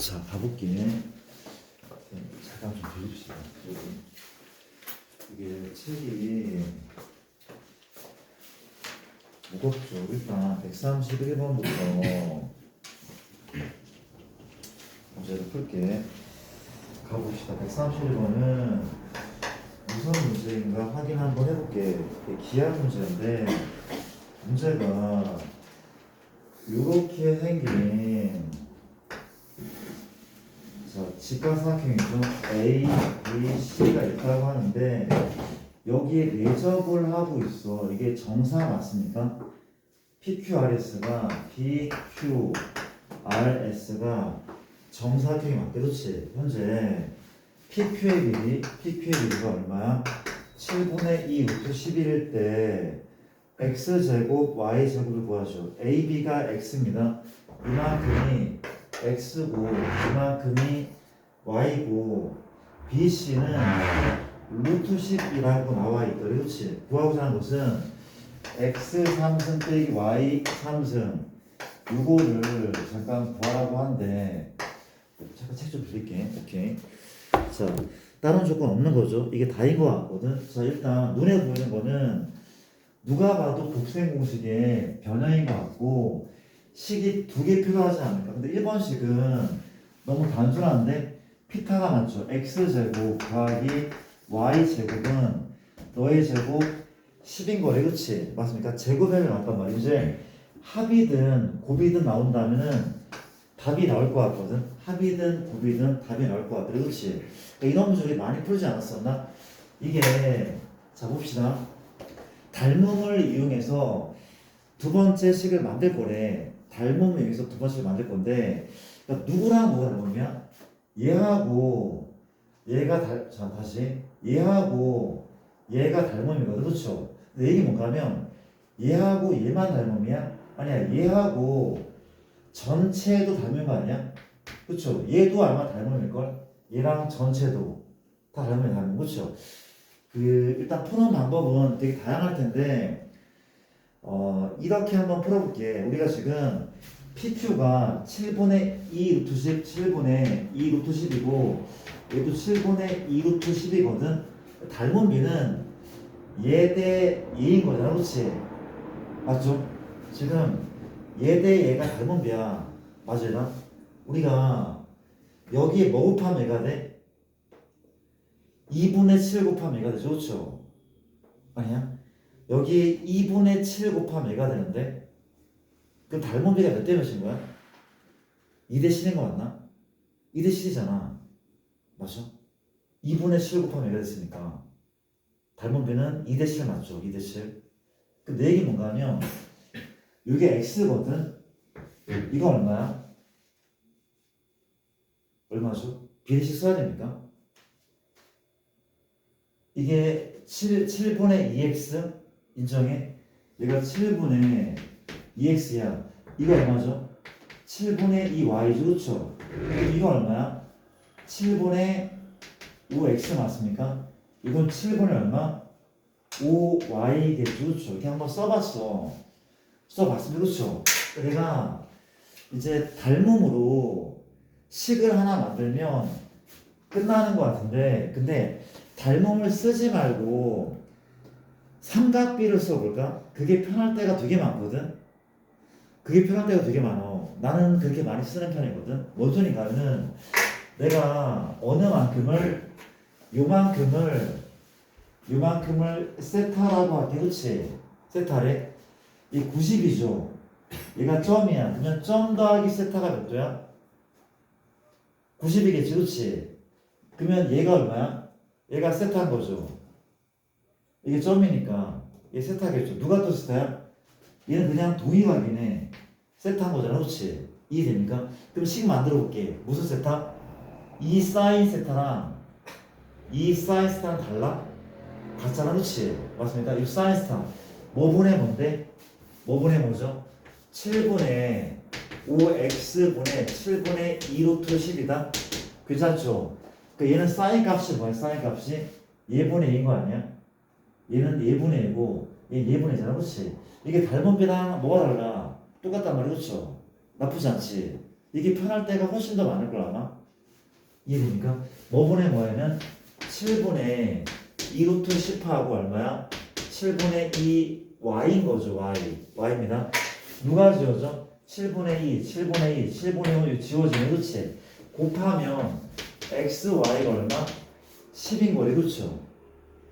자, 가볼게. 잠깐 좀 빌립시다. 이게 책이 무겁죠. 일단 131번부터 문제를 풀게. 가봅시다. 131번은 무슨 문제인가 확인 한번 해볼게. 기하 문제인데, 문제가 이렇게 생긴 직각삼각형이죠. A, B, C가 있다고 하는데 여기에 내접을 하고 있어. 이게 정사 맞습니까? PQRS가 PQRS가 정사각형이 맞게, 그렇지? 현재 PQ의 길이가 얼마야? 7분의 2 루트 11일 때 X제곱 Y제곱을 구하죠. AB가 X입니다. 이만큼이 X고 이만큼이 Y고 BC는 루트 10이라고 나와 있다. 그렇지? 구하고자 하는 것은 X 3승 빼기 Y 3승 이거를 잠깐 구하라고 하는데 잠깐 책 좀 빌릴게. 오케이. 자, 다른 조건 없는 거죠. 이게 다인 것 같거든. 자, 일단 눈에 보이는 거는 누가 봐도 곱셈 공식의 변형인 것 같고 식이 두 개 필요하지 않을까. 근데 1번식은 너무 단순한데 피타가 맞죠. x제곱 더하기 y제곱은 너의 제곱 10인 거래. 그치? 맞습니까? 제곱해면 나왔단 말이야. 이제 합이든 곱이든 나온다면은 답이 나올 것 같거든. 합이든 곱이든 답이 나올 것 같아. 그렇지? 이런 문제를 많이 풀지 않았었나? 이게 자 봅시다. 닮음을 이용해서 두 번째 식을 만들 거래. 닮음을 이용해서 두 번째 식을 만들 건데, 그러니까 누구랑 누가 닮음이야? 얘하고 얘가 자 다시 얘하고 얘가 닮음이거든. 그렇죠? 근데 얘기 뭔가 하면 얘하고 얘만 닮음이야? 아니야. 얘하고 전체도 닮은 거 아니야? 그렇죠? 얘도 아마 닮음일걸? 얘랑 전체도 다 닮음. 그렇죠? 일단 푸는 방법은 되게 다양할 텐데, 이렇게 한번 풀어볼게. 우리가 지금 PQ가 7분의 2 루트 10, 7분의 2 루트 10이고, 얘도 7분의 2 루트 10이거든? 닮은 비는 얘 대 얘인 거잖아. 그렇지? 맞죠? 지금 얘 대 얘가 닮은 비야. 맞아요? 우리가 여기에 뭐 곱하면 얘가 돼? 2분의 7 곱하면 얘가 되죠. 그렇죠? 아니야? 여기 2분의 7 곱하면 얘가 되는데 그럼 닮은 비가 몇 대 몇인 거야? 2대 7인 거 맞나? 2대 7이잖아. 맞죠? 2분의 7 곱하면 얘가 됐으니까 닮은 비는 2대 7 맞죠? 2대 7. 그 내 얘기 뭔가 하면 이게 x거든? 이거 얼마야? 얼마죠? 비례식 써야 됩니까? 이게 7분의 2x 인정해? 얘가 7분의 2x야. 이거 얼마죠? 7분의 2y죠. 그렇죠? 이거 얼마야? 7분의 5x 맞습니까? 이건 7분의 얼마? 5y겠죠. 그렇죠? 이렇게 한번 써봤어. 써봤습니다. 그렇죠? 내가 이제 닮음으로 식을 하나 만들면 끝나는 것 같은데, 근데 닮음을 쓰지 말고 삼각비를 써볼까? 그게 편할 때가 되게 많거든? 그게 편할 때가 되게 많어. 나는 그렇게 많이 쓰는 편이거든? 뭔 소린가 하면은 내가 어느 만큼을 요만큼을 세타라고 할게. 그렇지? 세타래? 이 90이죠? 얘가 점이야. 그러면 점 더하기 세타가 몇 도야? 90이겠지? 그렇지? 그러면 얘가 얼마야? 얘가 세타인 거죠. 이게 점이니까 얘 세타겠죠. 누가 또 세타야? 얘는 그냥 동의각이네. 세타인 거잖아. 그렇지? 이해됩니까? 그럼 식 만들어 볼게. 무슨 세타? 이 사인 세타랑 이 사인 세타는 달라? 같잖아. 그렇지? 맞습니까? 이 사인 세타 뭐분의 뭔데? 뭐분의 뭐죠? 7분의 5x분의 7분의 2 루트 10이다. 괜찮죠? 그 얘는 사인 값이 뭐야? 사인 값이 얘분의 2인 거 아니야? 얘는 얘분의 2고 얘는 얘분의 2잖아. 그렇지? 이게 닮은 비랑 뭐가 달라? 똑같단 말이야. 그렇죠? 나쁘지 않지? 이게 편할 때가 훨씬 더 많을 걸 아마. 이해됩니까? 뭐분의 뭐에는 7분의 2 루트 10하고 얼마야? 7분의 2 y인 거죠. y입니다. 누가 지워져? 7분의 2, 7분의 2, 7분의 5 지워지면 그렇지. 곱하면 x, y가 얼마? 10인 거래. 그렇죠?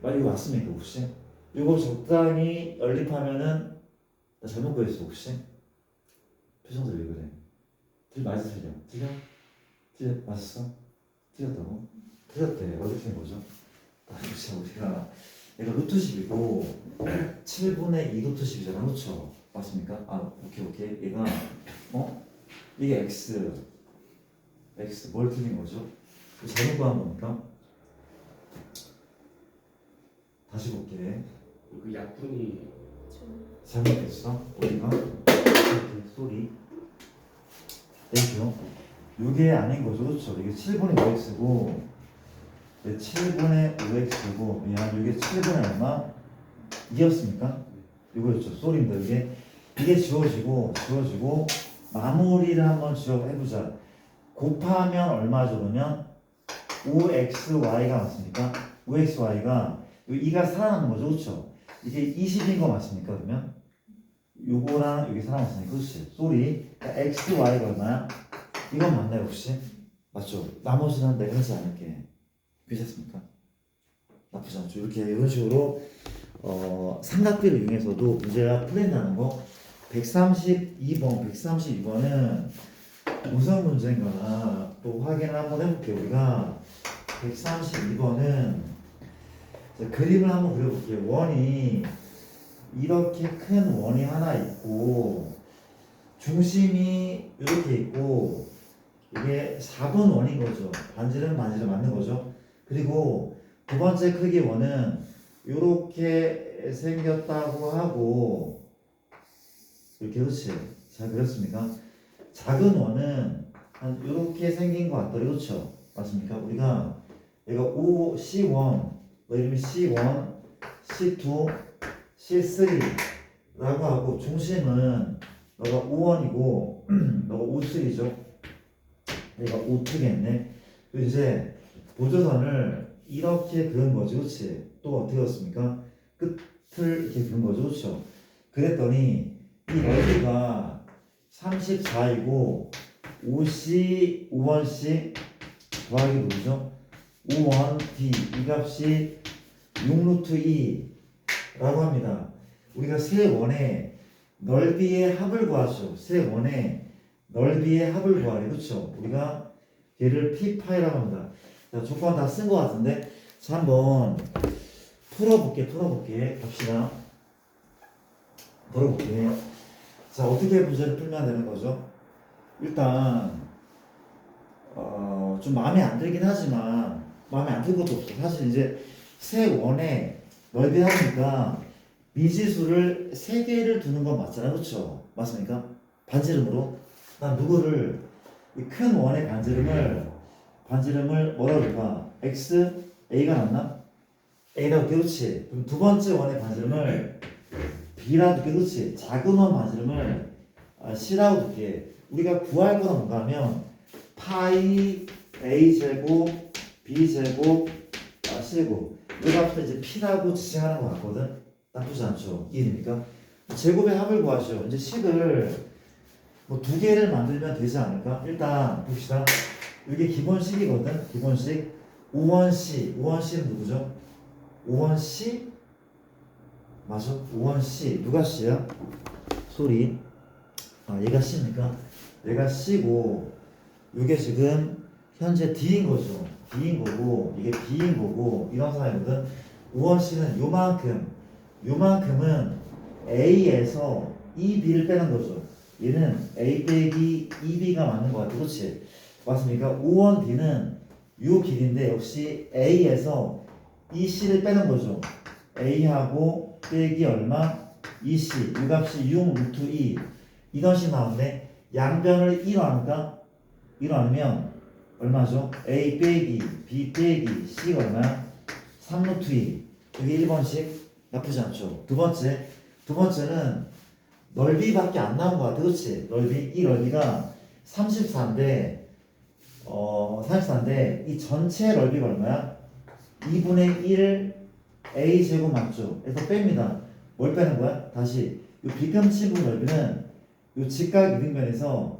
이거 맞습니까 혹시? 이거 적당히 연립하면은 나 잘못 그렸어 혹시? 표정들 왜 그래? 맞아 틀려? 틀려? 맞았어? 틀렸다고? 틀렸대. 어떻게 된 거죠? 진짜 우리가 얘가 루트 10이고 7분의 2 루트 10이잖아. 그렇죠? 맞습니까? 오케이. 얘가 이게 x 뭘 틀린 거죠? 잘못 구한 겁니까? 다시 볼게. 그 약분이 잘못했어? 우리가 쏘리 땡큐. 이게 아닌 거죠. 그렇죠? 이게 7분의 5x고 7분의 5x고 이게 7분의 얼마? 2였습니까? 이거였죠. 쏘리입니다. 이게 지워지고 마무리를 한번 해보자. 곱하면 얼마죠? 그러면 5xy가 맞습니까? 5xy가 2가 살아나는 거죠. 그렇죠? 이게 20인 거 맞습니까? 그러면 요거랑 여기 살아났으니까 그렇지. 쏘리. 그러니까 xy가 얼마야? 이건 맞나요 혹시? 맞죠? 나머지는 내가 하지 않을게. 괜찮습니까? 나쁘지 않죠. 이런 식으로 삼각비를 이용해서도 문제가 풀린다는 거. 132번은 무슨 문제인가 또 확인을 한번 해볼게요. 우리가 132번은 그림을 한번 그려볼게요. 원이 이렇게 큰 원이 하나 있고 중심이 이렇게 있고 이게 4분 원인 거죠. 반지름 맞는 거죠. 그리고 두 번째 크기 원은 이렇게 생겼다고 하고 이렇게 그렇지. 잘 그렸습니까? 작은 원은 한 이렇게 생긴 것 같더라. 그렇죠? 맞습니까? 우리가 얘가 C1 뭐 이름이 C1, C2, C3라고 하고 중심은 너가 O1이고 너가 O3죠. 얘가 O2겠네. 그리고 이제 보조선을 이렇게 그은 거지. 그렇지? 또 어떻게 그렸습니까? 끝을 이렇게 그은 거죠. 그렇죠? 그랬더니 이 넓이가 34이고 5C, 5원C 더하기 누구죠? 5원D 이 값이 6루트 2라고 합니다. 우리가 세 원의 넓이의 합을 구하죠. 세 원의 넓이의 합을 구하래. 그렇죠? 우리가 얘를 P파이라고 합니다. 자, 조건 다 쓴 것 같은데 자, 한번 풀어볼게. 갑시다. 풀어볼게. 자, 어떻게 문제를 풀면 되는 거죠? 일단 좀 마음에 안 들긴 하지만 마음에 안 들 것도 없어. 사실 이제 세 원의 넓이 하니까 미지수를 3개를 두는 건 맞잖아. 그렇죠? 맞습니까? 반지름으로 난 누구를 이 큰 원의 반지름을 뭐라고 그럴까? x a가 낫나? a라고 그렇지. 그럼 두 번째 원의 반지름을 b라고 그렇지. 작은 원 반지름을 c라고 둘게. 우리가 구할 거는 뭔가 하면 파이 a제곱 b제곱 c제곱 이 값을 이제 p라고 지칭하는 것 같거든. 나쁘지 않죠. 이해됩니까? 제곱의 합을 구하죠. 이제 식을 뭐 2개를 만들면 되지 않을까? 일단 봅시다. 이게 기본식이거든. 기본식 5원C는 누구죠? 5원C? 맞아? 5원C 누가 C야? 소리. 얘가 C입니까? 얘가 C고 이게 지금 현재 D인 거죠. D인 거고 이게 B인 거고 이런 상황이거든. 5원C는 요만큼은 A에서 2B를 빼는 거죠. 얘는 A 빼기 2B가 맞는 것 같아. 그렇지? 맞습니까? 5원D는 요 길인데 역시 A에서 2C를 빼는 거죠. A하고 빼기 얼마? 2C. 이 값이 6 루트 2. 이런 식 나오는데 양변을 1로 하니까 1로 하면 얼마죠? A 빼기 B 빼기 C가 얼마야? 3 루트 2. 여기 1번씩 나쁘지 않죠. 두 번째는 넓이밖에 안 나온 것 같아. 그렇지? 이 넓이가 34인데 34인데 이 전체 넓이가 얼마야? 2분의 1 a 제곱 맞죠? 그래서 뺍니다. 뭘 빼는 거야? 다시 이 비평치분 넓이는 이 직각 이등변에서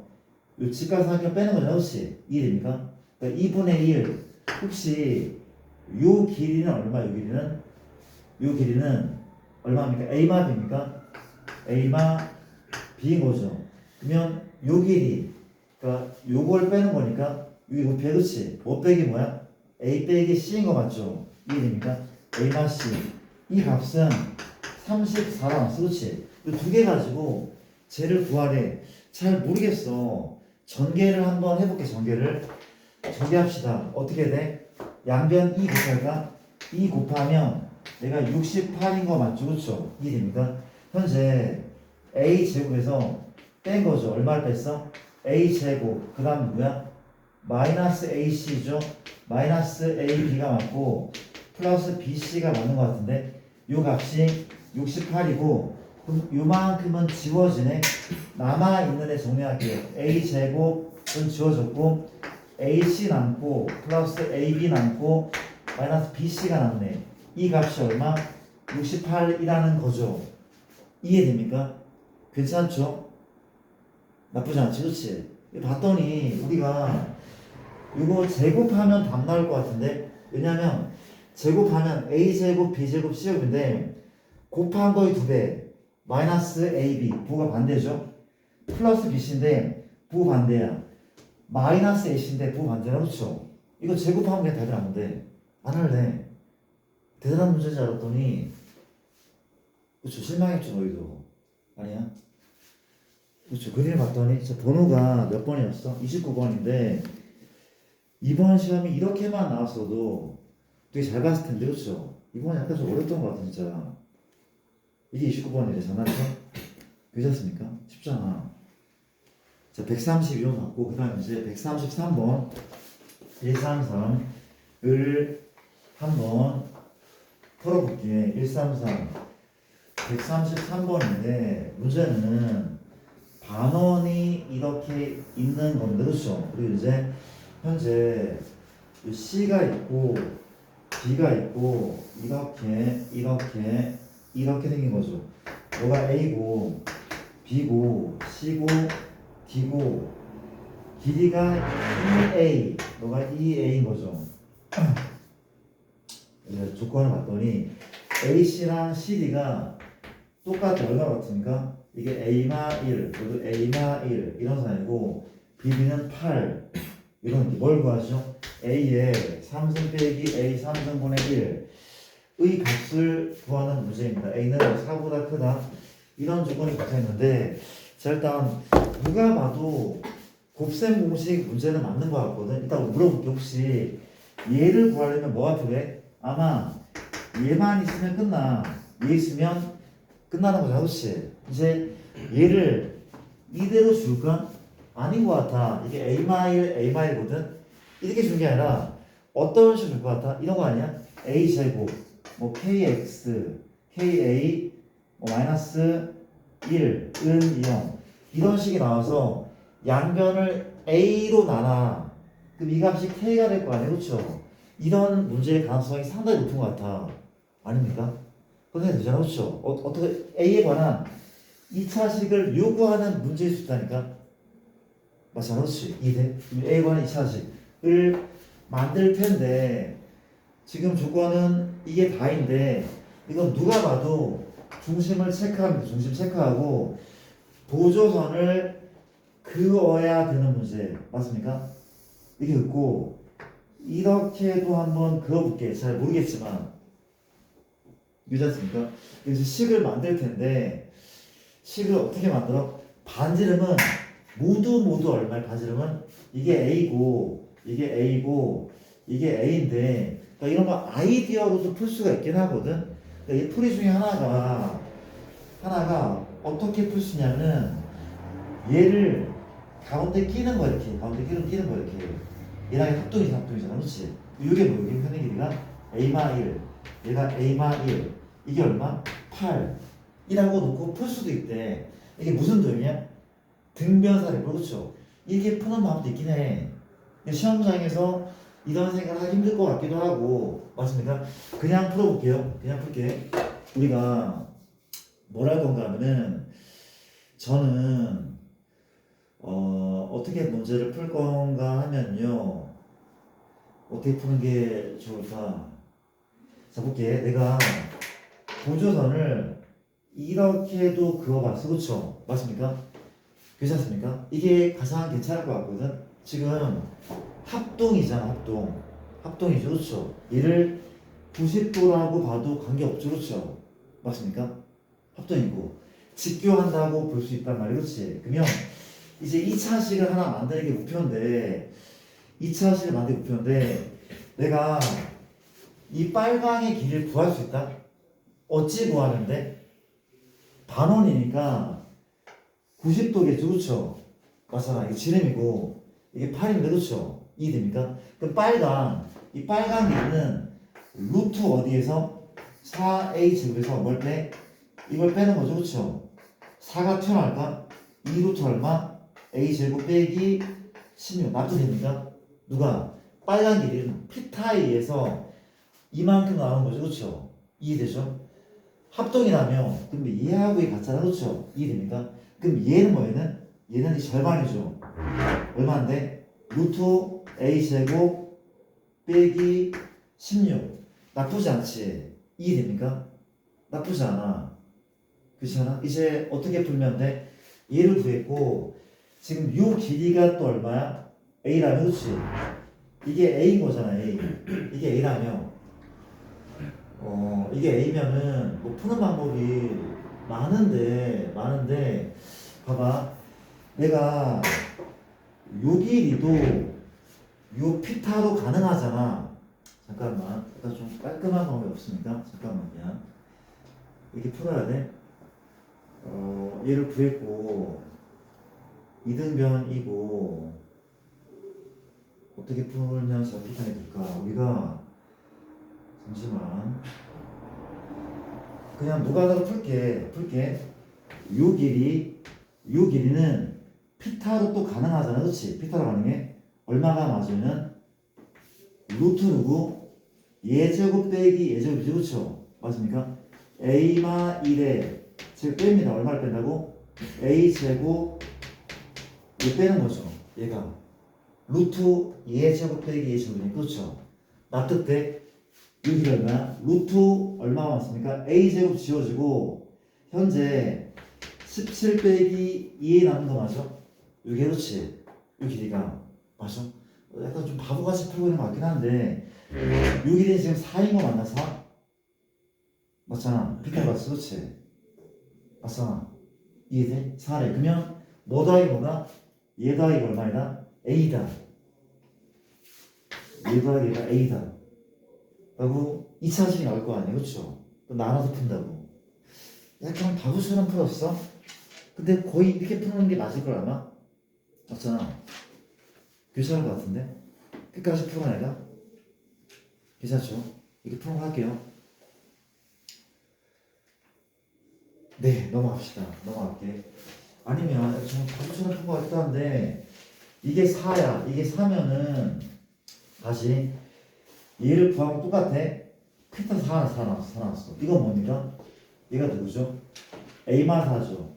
이 직각삼각형 빼는 거잖아, 혹시 1입니까? 그러니까 2분의 1 혹시 요 길이는 얼마? 요 길이는 얼마입니까? a마 b입니까? a마 b인 거죠. 그러면 요 길이 그러니까 요걸 빼는 거니까 이거 곱해, 그치? 5 빼기 뭐야? a 빼기 c인 거 맞죠? 이해됩니까? a마 c 이 값은 34 나왔어, 그치? 이 두 개 가지고 쟤를 구하래. 잘 모르겠어. 전개를 한번 해볼게. 전개합시다. 어떻게 돼? 양변 2 곱할까? 2 곱하면 내가 68인 거 맞죠? 그쵸? 이해됩니까? 현재 a 제곱에서 뺀 거죠. 얼마를 뺐어? a 제곱 그 다음 누구야? 마이너스 ac죠. 마이너스 ab가 맞고 플러스 bc가 맞는 것 같은데 요 값이 68이고 그럼 요만큼은 지워지네. 남아있는 애 정리할게요. a 제곱은 지워졌고 ac 남고 플러스 ab 남고 마이너스 bc가 남네. 이 값이 얼마? 68이라는 거죠. 이해됩니까? 괜찮죠? 나쁘지 않지, 그치? 봤더니 우리가 이거 제곱하면 답 나올 것 같은데 왜냐면 제곱하면 a제곱 b제곱 c제곱인데 곱한 거의 2배 마이너스 ab 부가 반대죠. 플러스 bc인데 부 반대야. 마이너스 ac인데 부 반대야. 그렇죠? 이거 제곱하면 그냥 답이 나오는데 안 할래. 대단한 문제인지 알았더니 그렇죠. 실망했죠. 너희도 아니야? 그렇죠. 그림을 봤더니 진짜 번호가 몇 번이었어? 29번인데 이번 시험이 이렇게만 나왔어도 되게 잘 봤을 텐데, 그렇죠? 이번 약간 좀 어렵던 것 같아 진짜. 이게 29번이래. 장난쳐? 괜찮습니까? 쉽잖아. 자, 132번 맞고 그 다음 이제 133번 133을 한번 풀어볼게. 133 133번인데 문제는 반원이 이렇게 있는 건데, 그렇죠? 그리고 이제 현재 C가 있고 B가 있고 이렇게 생긴 거죠. 너가 A고 B고 C고 D고 길이가 2A 너가 2A인 거죠. 이제 조건을 봤더니 AC랑 CD가 똑같아. 얼마 같습니까? 이게 A마 1, 그리고 A마 1 이런 사이고 BB는 8 이런 뭘 구하죠? A의 3승 빼기 A 3승분의 1의 값을 구하는 문제입니다. A는 4보다 크다. 이런 조건이 붙어있는데 자 일단 누가 봐도 곱셈 공식 문제는 맞는 것 같거든. 일단 물어볼게. 혹시 얘를 구하려면 뭐가 필요해? 아마 얘만 있으면 끝나. 얘 있으면 끝나는 거잖아. 그렇지? 이제 얘를 이대로 줄까? 아닌 것 같아. 이게 A-A거든? 이렇게 준 게 아니라 어떤 식으로 줄 것 같아? 이런 거 아니야? A제곱, 뭐 KX, KA, 뭐 마이너스 1, 은 0 이런 식이 나와서 양변을 A로 나눠. 그럼 이 값이 K가 될 거 아니에요? 그렇죠? 이런 문제의 가능성이 상당히 높은 것 같아. 아닙니까? 그렇게 되잖아. 그렇죠? 어떻게 A에 관한 2차식을 요구하는 문제일 수 있다니까? 맞아, 그렇지. 이대 A에 관한 2차식을 만들 텐데 지금 조건은 이게 다인데 이건 누가 봐도 중심을 체크합니다. 중심 체크하고 보조선을 그어야 되는 문제 맞습니까? 이게 있고 이렇게도 한번 그어볼게. 잘 모르겠지만 유지했습니까? 그래서 식을 만들 텐데 식을 어떻게 만들어? 반지름은 모두 얼마의 반지름은 이게 A고 이게 A고 이게 A인데 그러니까 이런 거 아이디어로도 풀 수가 있긴 하거든. 그러니까 이 풀이 중에 하나가 어떻게 풀 수 있냐면 얘를 가운데 끼는 거 이렇게 가운데 끼는 거 이렇게 얘랑 합동이잖아. 그렇지? 이게 뭐야? 이게 편의 길이가 A마 1 얘가 A마 1 이게 얼마? 8 이라고 놓고 풀 수도 있대. 이게 무슨 도형이야? 등변사리. 그렇죠? 이게 푸는 마음도 있긴 해. 근데 시험장에서 이런 생각을 하기 힘들 것 같기도 하고, 맞습니까? 그냥 풀어볼게요. 그냥 풀게. 우리가 뭘 할 건가 하면은, 저는 어떻게 문제를 풀 건가 하면요, 어떻게 푸는 게 좋을까? 자, 볼게. 내가 보조선을 이렇게도 그어봤어. 그쵸? 맞습니까? 괜찮습니까? 이게 가장 괜찮을 것 같거든? 지금 합동이잖아, 합동. 합동이죠, 그쵸? 얘를 90도라고 봐도 관계없죠, 그쵸? 맞습니까? 합동이고. 직교한다고 볼 수 있단 말이야, 그치? 그러면 이제 2차식을 하나 만드는 게 목표인데, 2차식을 만드는 게 목표인데, 내가 이 빨강의 길이를 구할 수 있다? 어찌 구하는데? 반원이니까 90도겠죠, 그쵸? 맞잖아. 이게 지름이고, 이게 8인데, 그쵸? 이해됩니까? 그럼 이 빨간 길이는 루트 어디에서? 4a 제곱에서 뭘 빼? 이걸 빼는 거죠, 그쵸? 4가 튀어나갈까? 2 루트 얼마? a 제곱 빼기 16. 납득됩니까? 누가? 빨간 길이는 피타에 의해서 이만큼 나오는 거죠, 그쵸? 이해되죠? 합동이라며, 그럼 얘하고 얘 같잖아, 그쵸? 이해됩니까? 그럼 얘는 뭐예요? 얘는 이 절반이죠. 얼마인데? 루트 a 제곱 빼기 16. 나쁘지 않지? 이해됩니까? 나쁘지 않아. 그렇지 않아? 이제 어떻게 풀면 돼? 얘를 구했고, 지금 요 길이가 또 얼마야? a라면, 그렇지? 이게 a인 거잖아, a. 이게 a라면, 이게 a면은 뭐 푸는 방법이 많은데, 봐봐. 내가 요 길이도 요 피타로 가능하잖아. 잠깐만. 일단 좀 깔끔한 방법이 없으니까. 잠깐만요. 이렇게 풀어야 돼. 얘를 구했고, 이등변이고, 어떻게 풀면 잘 피타가 될까? 우리가, 잠시만. 그냥 무관으로 풀게. 요 길이는 피타로 또 가능하잖아. 그렇지? 피타로 가능해. 얼마가 맞으면 루트 누구? 예제곱 빼기 예제곱이죠. 그렇죠? 맞습니까? a마 1에 제곱 뺍니다. 얼마를 뺀다고? a 제곱 얘 빼는 거죠. 얘가 루트 예제곱 빼기 예제곱이니까. 그렇죠? 납득돼? 여기 얼마? 루트 얼마가 왔습니까? a 제곱 지워지고 현재 17 빼기 2에 남는 거 맞아? 이게 그렇지? 이 길이가 맞아? 약간 좀 바보같이 풀고 있는 것 같긴 한데 이 길이는 지금 4인 거 맞나? 4? 맞잖아. 피타 봤어, 그렇지? 맞잖아. 이해돼? 4래. 그러면 뭐 더하기 뭐가? 얘 더하기 얼마이다? a다. 얘 더하기 얘가 a다. 라고 2차식이 나올 거 아니야, 그렇죠? 나눠서 푼다고. 약간 바보처럼 풀었어? 근데 거의 이렇게 푸는 게 맞을 걸 아마? 맞잖아. 괜찮은 것 같은데? 끝까지 풀어 내가? 괜찮죠? 이렇게 풀어 할게요. 네, 넘어갈게. 아니면 좀 바보처럼 푼 것 같기도 한데 이게 4야. 이게 4면은 다시 얘를 구하면 똑같아. 피타 4 나왔어. 이건 뭡니까? 얘가 누구죠? A만 4죠.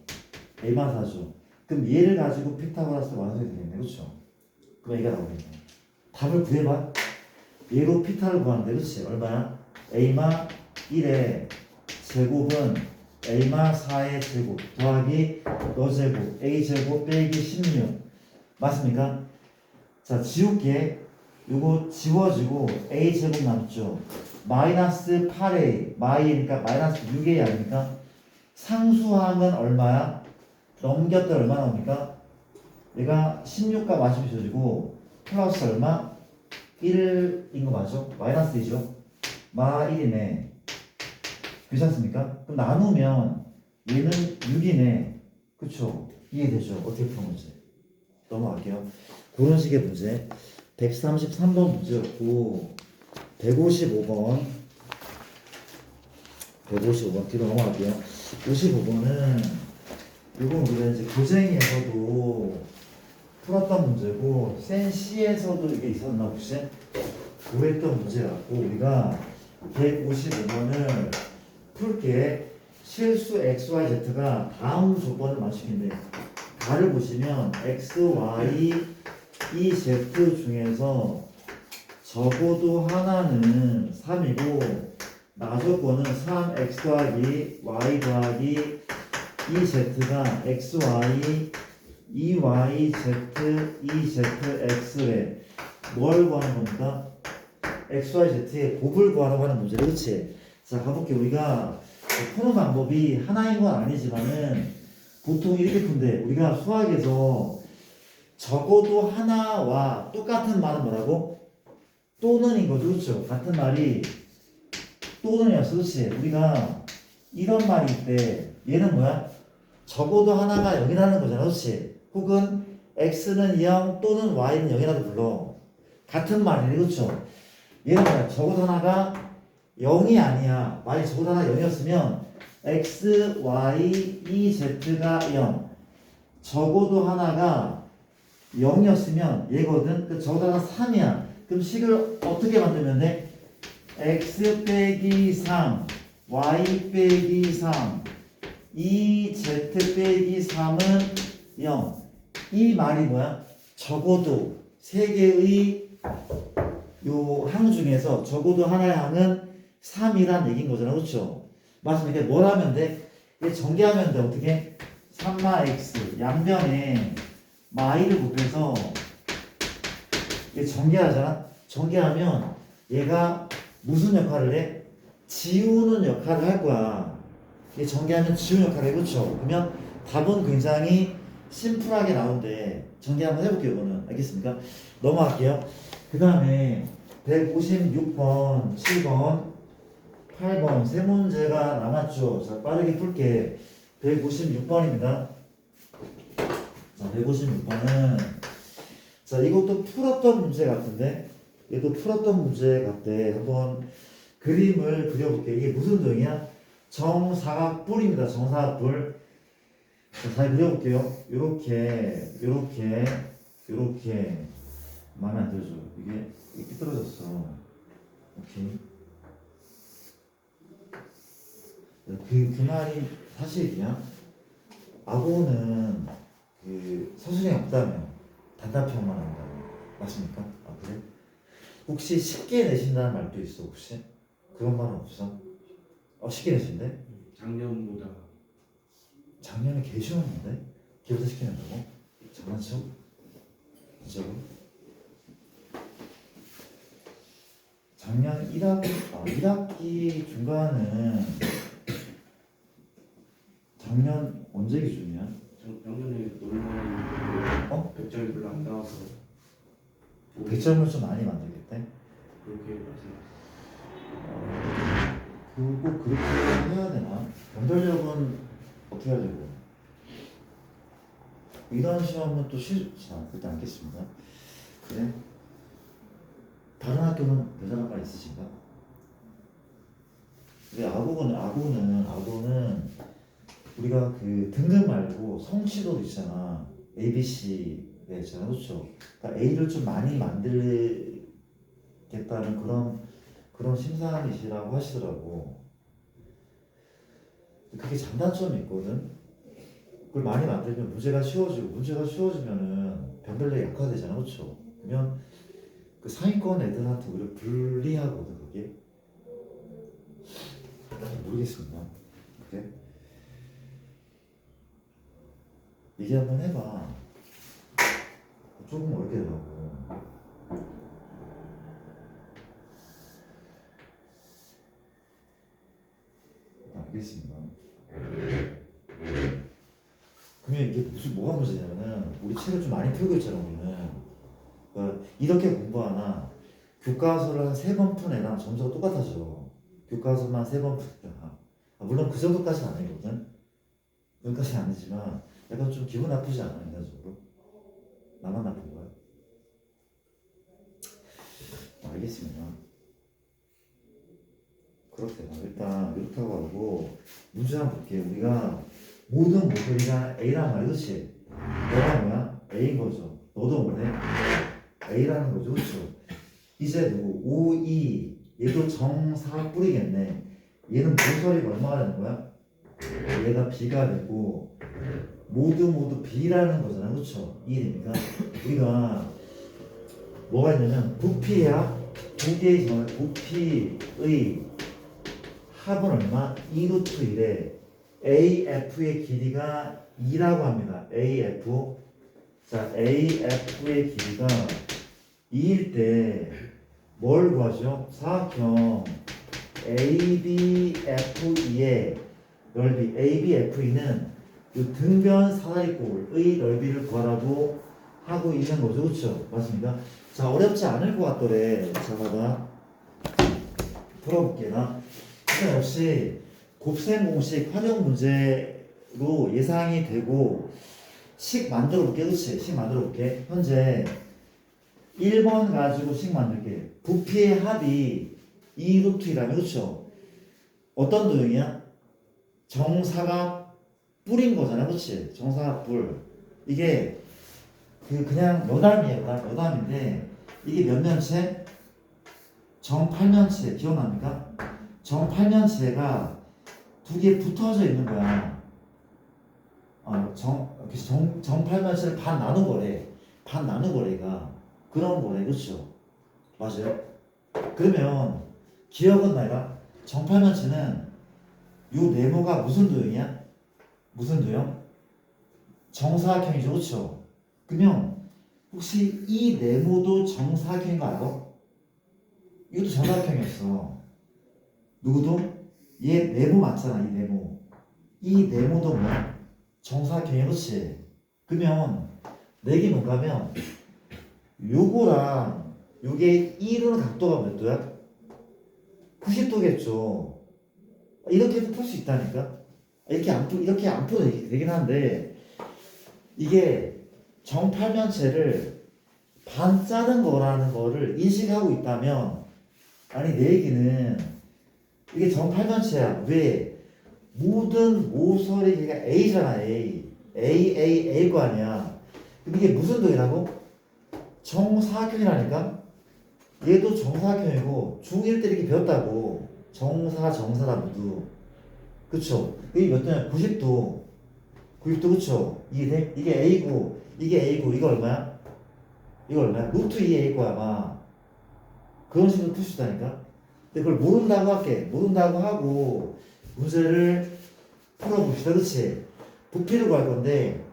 A만 4죠. 그럼 얘를 가지고 피타고라스 완성이 되겠네. 그렇죠? 그럼 얘가 나오겠네. 답을 구해봐. 얘로 피타를 구하는데 그렇지? 얼마야? A마 1의 제곱은 A마 4의 제곱 더하기 너 제곱 A 제곱 빼기 16 맞습니까? 자, 지울게. 요거 지워지고 A 제곱 남죠. 마이너스 8A 마이니까 마이너스 6A 아닙니까? 상수항은 얼마야? 넘겼다 얼마 나옵니까? 얘가 16과 마시면 지워지고 플러스 얼마? 1인 거 맞죠? 마이너스 2죠? 마 1이네. 괜찮습니까? 그럼 나누면 얘는 6이네. 그쵸? 이해되죠? 어떻게 푸는 건지. 넘어갈게요. 그런 식의 문제. 133번 문제였고 155번 뒤로 넘어갈게요. 55번은 이건 우리가 이제 교재에서도 풀었던 문제고 센 C에서도 이게 있었나 혹시? 구했던 문제 같고 우리가 155번을 풀게 실수 XYZ가 다음 조건을 맞추긴데 가를 보시면 X, Y, E, Z 중에서 적어도 하나는 3이고 나조건은 3 X 더하기 Y 더하기 E, Z가 X, Y, E, Y, Z, E, Z, X래. 뭘 구하는 겁니까? X, Y, Z의 곱을 구하라고 하는 문제. 그렇지? 자, 가볼게. 우리가 푸는 방법이 하나인 건 아니지만은 보통 이렇게 푼대. 우리가 수학에서 적어도 하나와 똑같은 말은 뭐라고? 또는인 거죠. 그렇죠? 같은 말이 또는이었어. 그렇지? 우리가 이런 말일 때 얘는 뭐야? 적어도 하나가 0이라는 거잖아. 그렇지? 혹은 x는 0 또는 y는 0이라도 불러. 같은 말이네. 그렇죠? 얘는 뭐야? 적어도 하나가 0이 아니야. 만약 적어도 하나 0이었으면 x, y, e, z가 0. 적어도 하나가 0이었으면 얘거든. 그 적어도 하나 3이야. 그럼 식을 어떻게 만들면 돼? x 빼기 3, y 빼기 3, e, z 빼기 3은 0. 이 말이 뭐야? 적어도 세 개의 요 항 중에서 적어도 하나의 항은 3이란 얘기인 거잖아. 그렇죠? 맞습니다. 이게 뭘 하면 돼? 이게 전개하면 돼. 어떻게? 3마 x 양변에 마이를 곱해서 이게 전개하잖아. 전개하면 얘가 무슨 역할을 해? 지우는 역할을 할 거야. 이게 전개하면 지우는 역할을 해. 그렇죠? 그러면 답은 굉장히 심플하게 나오는데 전개 한번 해볼게요. 이거는 알겠습니까? 넘어갈게요. 그 다음에 156번, 7번, 8번 세 문제가 남았죠. 자, 빠르게 풀게. 156번입니다. 자, 156번은 자, 이것도 풀었던 문제 같은데 얘도 풀었던 문제 같대. 한번 그림을 그려볼게. 이게 무슨 도형이야? 정사각뿔입니다. 정사각뿔. 자, 잘 그려볼게요. 요렇게 마음에 안 들죠? 이게 삐뚤어졌어. 오케이. 그 말이 사실이야? 악어는 그 서술형이 없다며 단답형만 한다며 맞습니까? 아 그래? 혹시 쉽게 내신다는 말도 있어 혹시? 그런 말은 없어? 쉽게 내신대? 작년보다 작년에 개 쉬웠는데? 걔보다 쉽게 낸다고? 장난쳐? 진짜로? 작년 1학기 중간은 작년 언제 기준이야? 작년에 놀러 100점이 별로 안 나와서 100점을 좀 많이 만들겠대? 그렇게 말씀하셨어요. 그거 그렇게 해야 되나? 변별력은 어떻게 하려고? 이런 시험은 또 자, 그때 않겠습니다. 그래? 다른 학교는 여자학과 있으신가? 근데 악어는 우리가 그 등급 말고 성취도 있잖아. A, B, C 네, 있잖아. 그렇죠? 그러니까 A를 좀 많이 만들겠다는 그런 심사이시라고 하시더라고. 그게 장단점이 있거든. 그걸 많이 만들면 문제가 쉬워지면은 변별력이 약화되잖아. 그렇죠? 그러면 그 상위권 애들한테 오히려 불리하거든. 그게 모르겠습니다. 그래? 얘기 한번 해봐. 조금 어렵게 되더라고. 알겠습니다. 그러면 이게 뭐가 문제냐면은 우리 책을 좀 많이 풀고 있잖아. 우리는 그러니까 이렇게 공부하나 교과서를 한 3번 푼 애랑 점수가 똑같아져. 교과서만 3번 푸니까. 물론 그 정도까지는 아니거든. 그까지는 아니지만 약간 좀 기분 나쁘지 않아? 인간적으로? 나만 나쁜 거야? 알겠습니다. 그렇대요. 일단 이렇게 하고 문제 한번 볼게요. 우리가 모든 모델이가 A란 말이야. 그렇지? 얘가 뭐야? A인 거죠. 너도 뭐래? A라는 거죠. 그렇죠? 이제 누구? 5, 2 얘도 정사 뿌리겠네. 얘는 모서리가 얼마가 되는 거야? 얘가 B가 되고 모두 B라는 거잖아. 그렇죠? 이해됩니까? 우리가 뭐가 있냐면 부피야 두 개의 지점 부피의 합은 얼마? 2루트 1에 AF의 길이가 2라고 합니다. AF. 자, AF의 길이가 2일 때 뭘 구하죠? 사각형 ABFE의 넓이 ABFE는 이 등변 사다리꼴의 넓이를 구하라고 하고 있는 거죠. 그렇죠? 맞습니까? 자, 어렵지 않을 것 같더래. 자, 봐봐. 풀어볼게. 나 일단 역시 곱셈 공식 활용 문제로 예상이 되고 식 만들어 볼게. 그치? 식 만들어 볼게. 현재 1번 가지고 식 만들게. 부피의 합이 2루트이라면 그렇죠? 어떤 도형이야? 정사각 뿔인 거잖아. 그치? 정사각 뿔. 이게 그냥 여담이에요. 여담인데 이게 몇 면체? 정팔면체. 기억납니까? 정팔면체가 두 개 붙어져 있는 거야. 정팔면체를 반 나눈 거래. 반 나눈 거래가 그런 거래. 그렇죠? 맞아요? 그러면 기억은 나가 정팔면체는 요 네모가 무슨 도형이야? 무슨 도형? 정사각형이죠. 그렇죠? 그러면 혹시 이 네모도 정사각형인 거 알아? 이것도 정사각형이었어. 누구도? 얘 네모 맞잖아. 이 네모. 이 네모도 뭐야? 정사각형이야. 그렇지? 그러면 내게 뭔가 하면 요거랑 요게 이루는 각도가 몇 도야? 90도겠죠. 이렇게 해도 풀 수 있다니까? 이렇게 안 풀어도 되긴 한데 이게 정팔면체를 반 자른 거라는 거를 인식하고 있다면 아니 내 얘기는 이게 정팔면체야. 왜? 모든 모서리 길이가 A잖아. A 거 아니야. 그럼 이게 무슨 도이라고? 정사각형이라니까? 얘도 정사각형이고 중1 때 이렇게 배웠다고. 정사다 모두. 그쵸? 이게 몇 도냐? 90도. 90도 그쵸? 이해돼? 이게 A고 이게 A고 이거 얼마야? 이거 얼마야? 루트 2A 거야 아마. 그런 식으로 풀 수 있다니까? 근데 그걸 모른다고 할게. 모른다고 하고 문제를 풀어봅시다. 그치? 부피를 구할 건데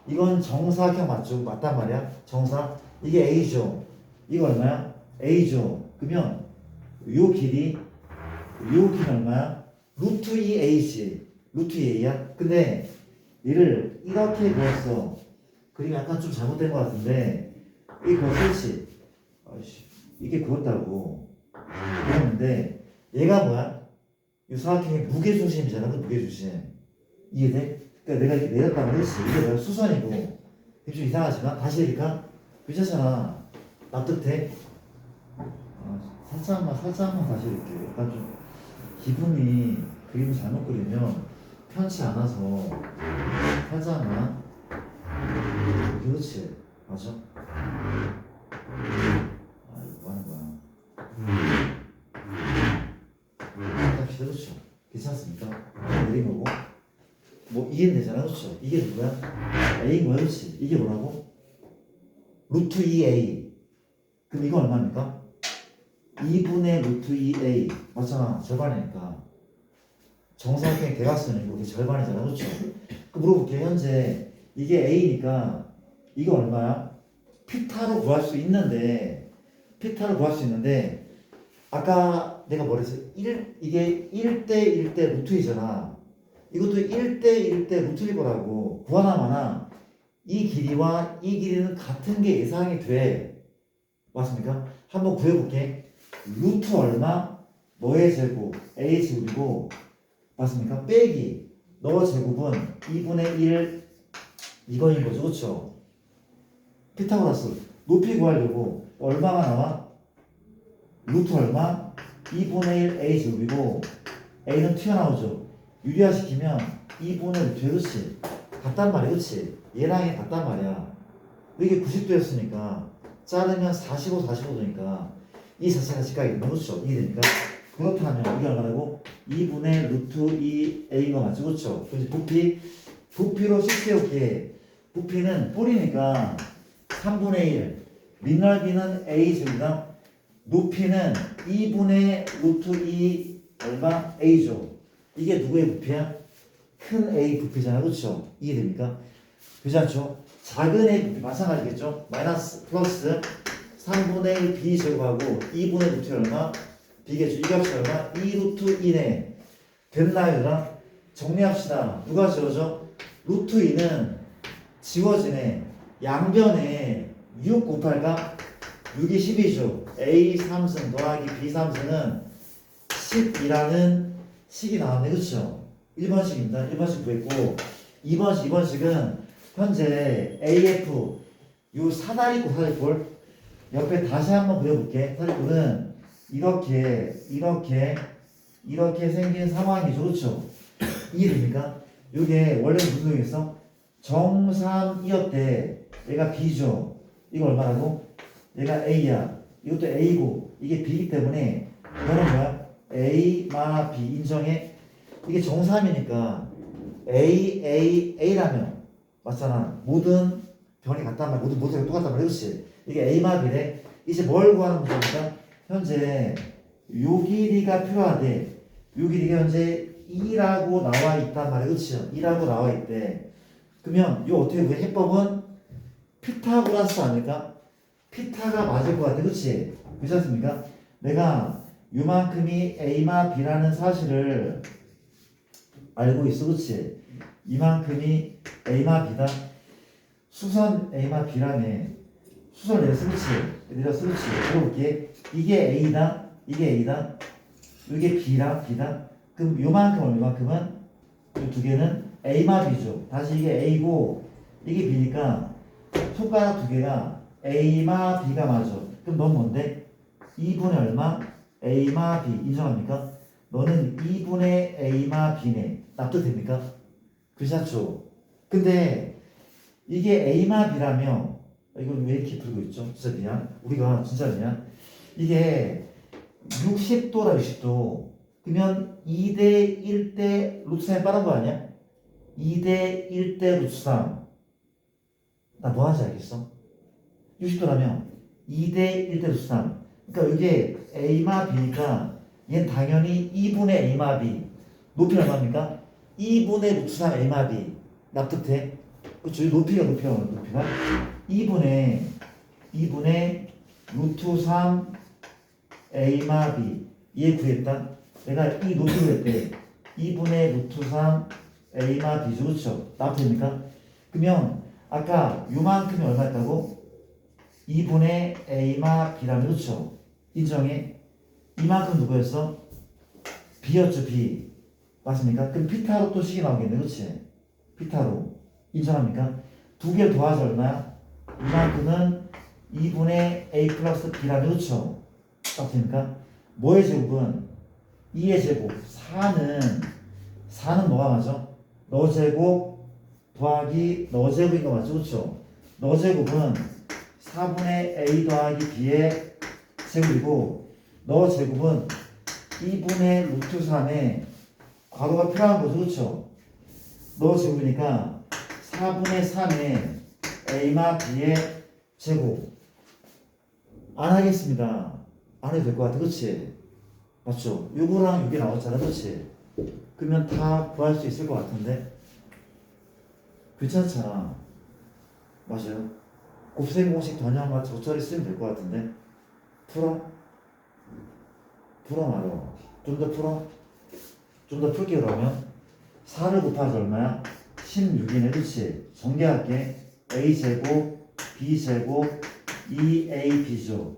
이건 정사각형 맞죠? 맞단 말이야? 정사. 이게 A죠. 이거 얼마야? A죠. 그러면 요 길이 얼마야? 루트 2A지. 루트 2A야? 근데 얘를 이렇게 그었어. 그림이 약간 좀 잘못된 것 같은데 이게 그었지? 이게 그었다고 그랬는데 얘가 뭐야? 이 사각형의 무게중심이잖아. 그 무게중심. 이해돼? 그러니까 내가 이렇게 내렸다고 했지. 이게 내가 수선이고 이게 좀 이상하지만 다시 해니까 괜찮잖아. 납득돼? 살짝만 다시 이렇게 약간 좀 기분이 그림을 잘못 그리면 편치 않아서 살짝만 그렇지. 맞아? 이거 뭐 하는 거야? 합시다. 그렇죠? 괜찮습니까? 내린 거고 뭐 이해되잖아. 그렇죠? 이게 누구야? A인 거야. 그렇지? 이게 뭐라고? 루트 2A. 그럼 이거 얼마입니까? 2분의 루트 2A. 맞잖아. 절반이니까. 정사각형의 대각선이고 이게 절반이잖아. 그렇죠? 그 물어볼게. 현재 이게 A니까 이거 얼마야? 피타로 구할 수 있는데 아까 내가 뭐랬어? 이게 1대 1대 루트 2잖아. 이것도 1대 1대 루트 1거라고. 구하나 마나 이 길이와 이 길이는 같은 게 예상이 돼. 맞습니까? 한번 구해볼게. 루트 얼마? 너의 제곱 A 제곱이고 맞습니까? 빼기 너의 제곱은 2분의 1 이거인 거죠. 그렇죠? 피타고라스 높이 구하려고 얼마가 나와? 루트 얼마? 2분의 1 A 제곱이고 A는 튀어나오죠. 유리화시키면 2분의 루트 그렇지? 같단 말이야. 그렇지? 얘랑 얘 같단 말이야. 이게 90도였으니까 자르면 45, 45도니까 이 자체가 직각이겠네. 그렇죠? 이게 되니까 그렇다면 이게 얼마라고? 2분의 루트 2a인 거 맞죠? 그렇죠? 그래서 부피로 쉽게 부피는 뿌리니까 3분의 1 밑넓이는 a제곱이다. 높이는 2분의 루트 2 얼마? a죠. 이게 누구의 부피야? 큰 A 부피잖아. 그렇죠? 이해됩니까? 그렇지 않죠? 작은 A 부피 마찬가지겠죠? 마이너스 플러스 3분의 1 B 제곱하고 2분의 루트 얼마? B겠죠? 이 값이 얼마? 2 루트 2네. 됐나요? 얘들아? 정리합시다. 누가 지워져? 루트 2는 지워지네. 양변에 6 곱할까? 6이 10이죠. A 3승 더하기 B 3승은 10이라는 식이 나왔네. 그렇죠? 1번식입니다. 1번식 구했고 2번식은 현재 AF 요 사다리꼴 옆에 다시 한번 그려볼게. 사다리꼴은 이렇게 생긴 상황이죠. 그렇죠? 이해됩니까? 요게 원래 무슨 소리겠어? 정삼이었대. 얘가 B죠. 이거 얼마라고? 얘가 A야. 이것도 A고 이게 B이기 때문에 이거는 뭐야? A 마 B 인정해. 이게 정삼이니까 A라면 맞잖아. 모든 변이 같단 말이야. 모든 똑같단 말이야. 그렇지? 이게 A 마 B래. 이제 뭘 구하는 문제입니까? 현재 요 길이가 필요하대. 요 길이가 현재 2라고 나와 있단 말이야. 그렇지? 2라고 나와 있대. 그러면 요 어떻게 구해? 해법은 피타고라스 아닐까? 피타가 맞을 것 같아. 그렇지? 그렇지 않습니까? 내가 요만큼이 A마 B라는 사실을 알고 있어. 그렇지? 이만큼이 A마 B다. 수선 A마 B라네. 수선 내렸어. 그렇지? 내렸어. 그렇지? 들어볼게. 이게 A다. 이게 A다. 이게 B다. 그럼 요만큼은 이 두 개는 A마 B죠. 다시 이게 A고 이게 B니까 손가락 두 개가 A마 B가 맞아. 그럼 넌 뭔데? 2분의 얼마? A마 B 인정합니까? 너는 2분의 A마 B네. 납득됩니까? 그렇지 않죠? 근데 이게 A마 B라며 이걸 왜 이렇게 풀고 있죠? 진짜 미안. 우리가 진짜 미안. 이게 60도라 60도. 그러면 2대 1대 루트 3이 빠른 거 아니야? 2대 1대 루트 3. 나 뭐 하는지 알겠어? 60도라면 2대 1대 루트 3. 그러니까 이게 A마 B니까 얘는 당연히 2분의 A마 B. 높이는 얼마입니까? 2분의 루트 3 A마 B. 납득돼? 그쵸? 높이가 2분의 루트 3 A마 B. 얘 구했다? 내가 이 높이를 했대. 2분의 루트 3 A마 B죠. 그쵸? 납득됩니까? 그러면 아까 요만큼이 얼마였다고? 2분의 A마 B라면 그렇죠? 인정해? 이만큼 누구였어? B였죠. B 맞습니까? 그럼 피타로 또 식이 나오겠네. 그렇지? 피타로 인정합니까? 두 개를 더하자 얼마야? 이만큼은 2분의 A 플러스 B라면 그렇죠? 맞습니까? 뭐의 제곱은? 2의 제곱 4는 뭐가 맞아? 너 제곱 더하기 너 제곱인 거 맞죠? 그렇죠? 너 제곱은 4분의 A 더하기 B의 제곱이고 너 제곱은 2분의 루트 3의 괄호가 필요한 거죠. 그렇죠? 너 제곱이니까 4분의 3의 A마 B의 제곱 안 하겠습니다. 안 해도 될 것 같아. 그렇지? 맞죠? 요거랑 요게 나왔잖아. 그렇지? 그러면 다 구할 수 있을 것 같은데 괜찮잖아. 맞아요? 곱셈 공식 전형과 저처리 쓰면 될 것 같은데 풀어 말어. 좀 더 풀어. 좀 더 풀게. 그러면 4를 곱하자 얼마야? 16이네. 그치? 정리할게. A제곱 B제곱 2AB죠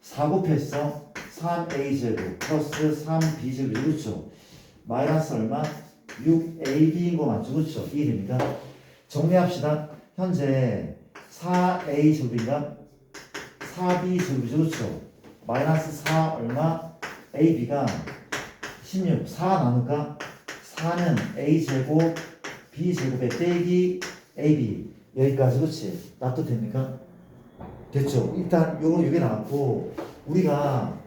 4 곱했어 3A제곱 플러스 3B제곱 그렇죠? 마이너스 얼마? 6AB인 거 맞죠? 그렇죠? 이해됩니까? 정리합시다. 현재 4A제곱인가? 4B제곱이죠. 그렇죠? 마이너스 4 얼마? AB가 16. 4 나눌까? 4는 A제곱 B제곱에 빼기 AB. 여기까지 그렇지? 납득됩니까? 됐죠? 일단 요게 나왔고 우리가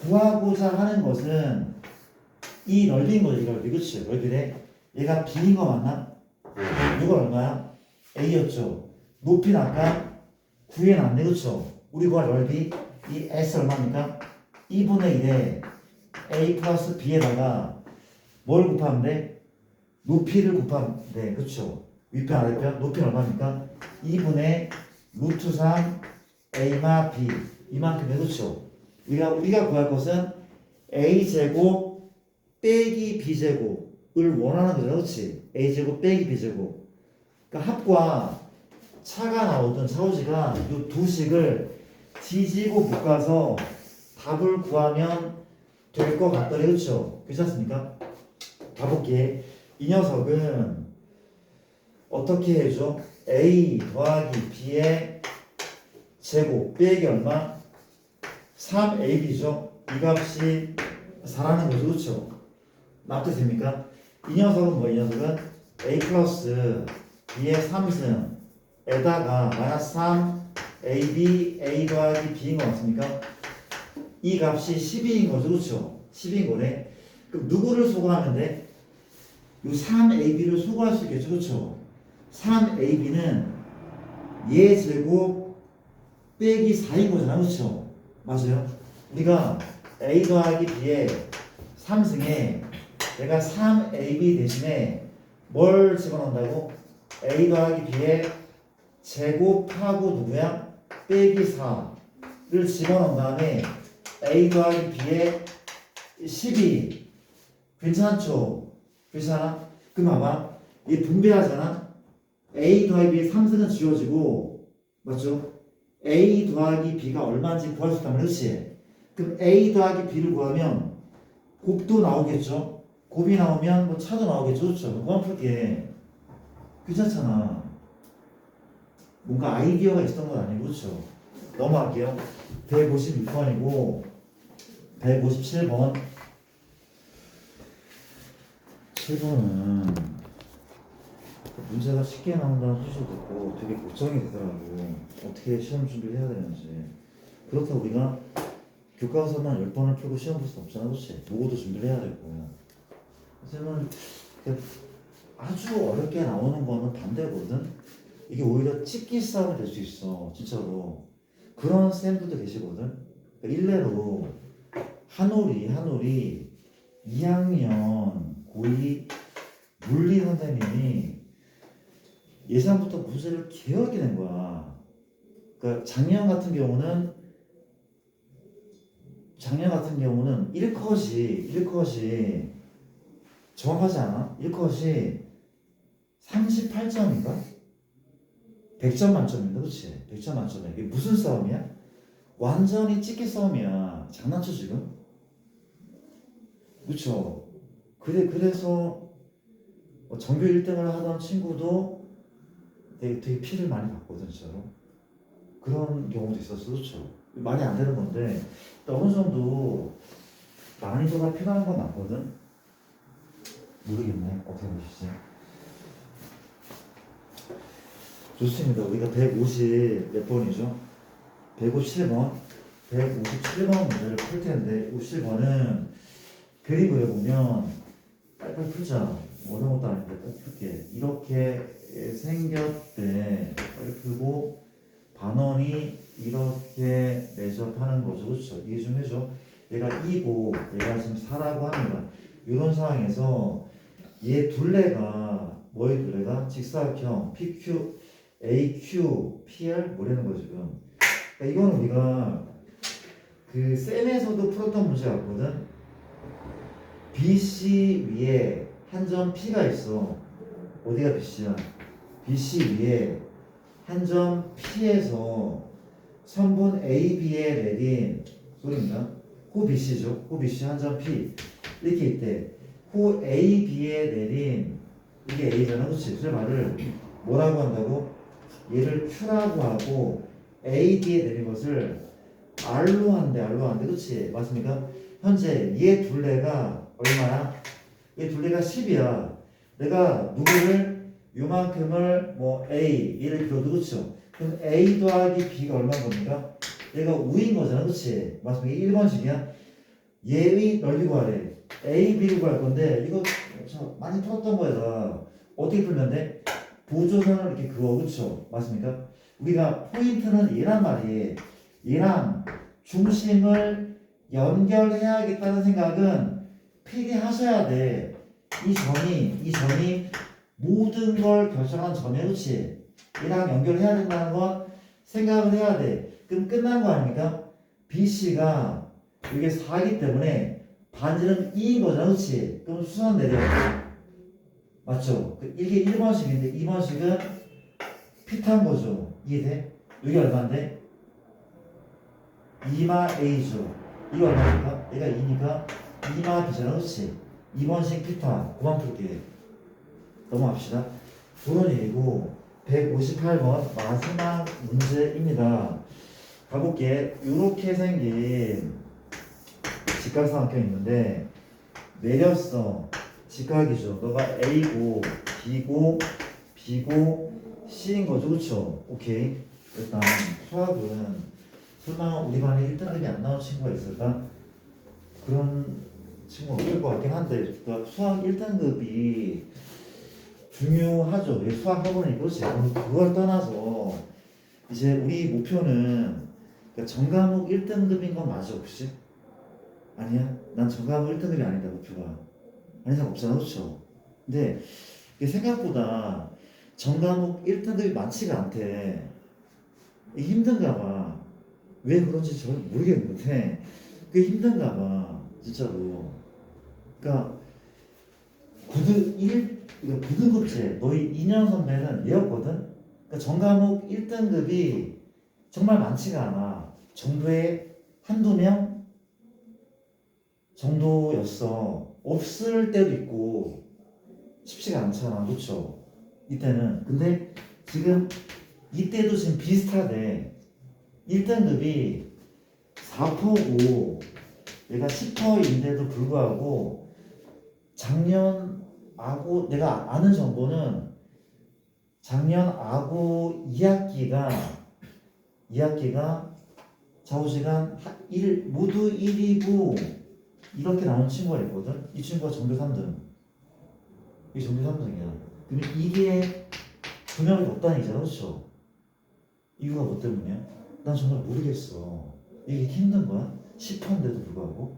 구하고자 하는 것은 이 넓이인 거죠. 이 넓이 그렇지? 넓이래. 얘가 B인 거 맞나? 이거 얼마야? A였죠. 높이는 아까 9에 났네 그렇죠? 우리 구할 넓이 이 S 얼마입니까? 2분의 1에 A 플러스 B에다가 뭘 곱하면 돼? 높이를 곱하면 돼 그렇죠? 윗편 아랫편 높이는 얼마입니까? 2분의 루트 3 A마 B 이만큼이 그렇죠? 우리가 구할 것은 A제곱 빼기 B제곱을 원하는 거죠 그렇지? A제곱 빼기 B제곱 그러니까 합과 차가 나오든 차오지가 이 두 식을 지지고 묶어서 답을 구하면 될 것 같더래 그렇죠? 그렇지 않습니까? 가볼게. 이 녀석은 어떻게 해줘? A 더하기 B의 제곱 빼기 얼마? 3AB죠? 이 값이 4라는 거죠 그렇죠? 납득됩니까? 이 녀석은 뭐 이 녀석은 A 플러스 B의 3승에다가 마이너스 3 AB A 더하기 B인 거 맞습니까? 이 값이 12인 거죠 그렇죠? 10인 거네. 그럼 누구를 소거하면 돼? 요 3AB를 소거할 수 있겠죠 그렇죠? 3AB는 얘 제곱 빼기 4인 거잖아 그렇죠? 맞아요? 우리가 A 더하기 B의 3승에 내가 3AB 대신에 뭘 집어넣는다고? A 더하기 B의 제곱하고 누구야? 빼기 4를 집어넣은 다음에 A 더하기 B의 12 괜찮죠? 괜찮아? 그럼 봐봐 얘 분배하잖아 A 더하기 B의 3승은 지워지고 맞죠? A 더하기 B가 얼마인지 구할 수 있다면 그렇지? 그럼 A 더하기 B를 구하면 곱도 나오겠죠? 곱이 나오면 뭐 차도 나오겠죠? 그렇죠? 그만 풀게 괜찮잖아 뭔가 아이디어가 있었던 건 아니고 그렇죠? 넘어갈게요 156번이고 157번 7번은 문제가 쉽게 나온다는 소식 듣고 되게 걱정이 되더라고 어떻게 시험 준비를 해야 되는지 그렇다고 우리가 교과서만 10번을 풀고 시험 볼 수 없잖아 그렇지? 모고도 준비를 해야 되고 그래서 아주 어렵게 나오는 거는 반대거든 이게 오히려 찍기 싸움이 될 수 있어 진짜로 그런 쌤들도 계시거든 그러니까 일례로 한올이 2학년 고2 물리 선생님이 예상부터 문제를 개혁이 낸 거야 그러니까 작년 같은 경우는 1컷이 정확하지 않아? 1컷이 38점인가? 100점 만점인가? 그치? 100점 만점이야. 이게 무슨 싸움이야? 완전히 찍기 싸움이야. 장난쳐 지금? 그쵸? 그래서 전교 1등을 하던 친구도 되게 피를 많이 봤거든 진짜로. 그런 경우도 있었어. 그쵸? 말이 안 되는 건데 어느 정도 난이도가 필요한 건 맞거든? 모르겠네. 어떻게 보시지? 좋습니다. 우리가 150 몇 번이죠? 157번. 157번 문제를 풀 텐데 57번은 그림 그려보면 빨리빨리 풀자. 어려운 것도 아닌데 빨리 풀게. 이렇게 생겼대. 빨리 풀고 반원이 이렇게 매접하는 거죠. 그렇죠? 이해 좀 해줘. 얘가 2고 얘가 지금 4라고 합니다. 이런 상황에서 얘 둘레가 뭐의 둘레가? 직사각형 PQ, AQ, PR 뭐라는 거 지금. 그러니까 이건 우리가 그 셈에서도 풀었던 문제 같거든. BC 위에 한 점 P가 있어. 어디가 BC야? BC 위에 한 점 P에서 선분 AB에 내린 소리입니다. 호 BC죠. 호 BC 한 점 P 이렇게 있대. 호 AB에 내린 이게 A잖아, 그렇지? 그 말을 뭐라고 한다고? 얘를 Q라고 하고 AB에 내린 것을 R로 한대, 그렇지? 맞습니까? 현재 얘 둘레가 얼마야? 얘 둘레가 10이야. 내가 누구를 요만큼을 뭐 A를 그려도 그렇죠. 그럼 A 더하기 B가 얼마인 겁니까? 얘가 우인 거잖아, 그렇지? 맞습니까? 이게 1번식이야. 얘의 넓이 구하래. A, B를 구할 건데 이거 저 많이 풀었던 거야. 어떻게 풀면 돼? 보조선을 이렇게 그어, 그렇죠? 맞습니까? 우리가 포인트는 얘란 말이에요. 얘랑 중심을 연결해야겠다는 생각은 필히 하셔야 돼. 이 점이 모든 걸 결정한 점이야, 그렇지? 얘랑 연결해야 된다는 건 생각을 해야 돼. 그럼 끝난 거 아닙니까? BC가 이게 4이기 때문에 반지름 2인 거잖아, 그렇지? 그럼 수선 내려. 맞죠? 이게 1번식인데 2번식은 피타인 거죠. 이해돼? 여기 얼마인데? 2마 A죠. 이거 얼마입니까? 얘가 2니까 2마 B잖아, 그렇지? 2번식 피타. 그만 풀게. 넘어갑시다. 그런 얘기고 158번 마지막 문제입니다. 가볼게. 이렇게 생긴 직각삼각형 있는데 내렸어. 직각이죠. 너가 A고 B고 B고 C인 거죠, 그렇죠? 오케이. 일단 수학은 설마 우리 반에 1등급이 안 나온 친구가 있을까? 그런 친구 없을 것 같긴 한데 그러니까 수학 1등급이 중요하죠. 수학 학원이 그렇지. 그걸 떠나서 이제 우리 목표는 그러니까 전과목 1등급인 건 맞아, 혹시? 아니야? 난 전과목 1등급이 아니다, 목표가. 아닌 사람 없잖아, 그렇죠? 근데 이게 생각보다 전과목 1등급이 많지가 않대. 이게 힘든가 봐. 왜 그런지 잘 모르겠는데 그게 힘든가 봐, 진짜로. 그러니까 9등급제 너희 2년 선배는 얘였거든. 그러니까 전과목 1등급이 정말 많지가 않아. 정도의 한두 명 정도였어. 없을 때도 있고 쉽지가 않잖아, 그렇죠? 이때는. 근데 지금 이때도 지금 비슷하대. 1등급이 4%고 얘가 10%인데도 불구하고 작년 아고 내가 아는 정보는 작년 아고 2학기가 좌우시간 모두 1이고 이렇게 나온 친구가 있거든. 이 친구가 전교 3등. 이게 전교 3등이야. 그러면 이게 두 명이 없다는 얘기잖아, 그렇죠? 이유가 뭐 때문이야? 난 정말 모르겠어. 이게 힘든 거야? 10%인데도 불구하고